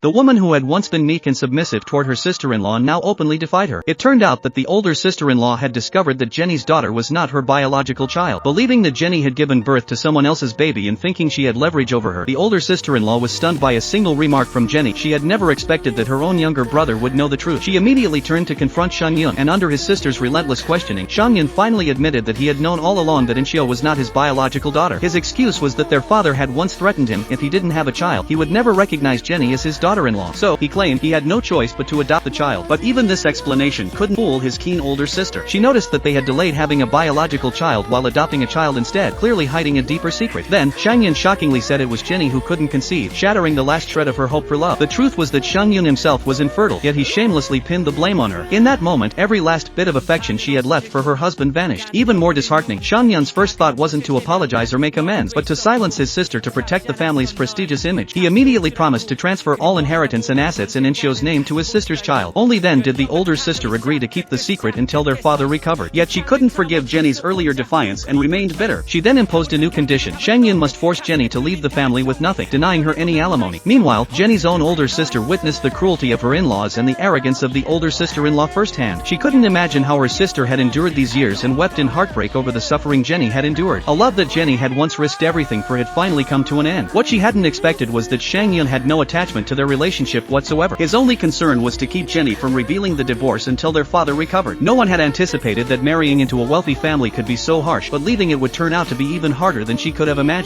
The woman who had once been meek and submissive toward her sister-in-law now openly defied her. It turned out that the older sister-in-law had discovered that Jenny's daughter was not her biological child. Believing that Jenny had given birth to someone else's baby and thinking she had leverage over her, the older sister-in-law was stunned by a single remark from Jenny. She had never expected that her own younger brother would know the truth. She immediately turned to confront Shang Yun, and under his sister's relentless questioning, Shang Yun finally admitted that he had known all along that Inxiu was not his biological daughter. His excuse was that their father had once threatened him if he didn't have a child, he would never recognize Jenny as his daughter-in-law. So, he claimed he had no choice but to adopt the child. But even this explanation couldn't fool his keen older sister. She noticed that they had delayed having a biological child while adopting a child instead, clearly hiding a deeper secret. Then, Shang Yun shockingly said it was Jenny who couldn't conceive, shattering the last shred of her hope for love. The truth was that Shang Yun himself was infertile, yet he shamelessly pinned the blame on her. In that moment, every last bit of affection she had left for her husband vanished. Even more disheartening, Shang Yun's first thought wasn't to apologize or make amends, but to silence his sister to protect the family's prestigious image. He immediately promised to transfer all inheritance and assets in Inxiu's name to his sister's child. Only then did the older sister agree to keep the secret until their father recovered. Yet she couldn't forgive Jenny's earlier defiance and remained bitter. She then imposed a new condition. Shang Yun must force Jenny to leave the family with nothing, denying her any alimony. Meanwhile, Jenny's own older sister witnessed the cruelty of her in-laws and the arrogance of the older sister-in-law firsthand. She couldn't imagine how her sister had endured these years and wept in heartbreak over the suffering Jenny had endured. A love that Jenny had once risked everything for had finally come to an end. What she hadn't expected was that Shang Yun had no attachment to their relationship whatsoever. His only concern was to keep Jenny from revealing the divorce until their father recovered. No one had anticipated that marrying into a wealthy family could be so harsh, but leaving it would turn out to be even harder than she could have imagined.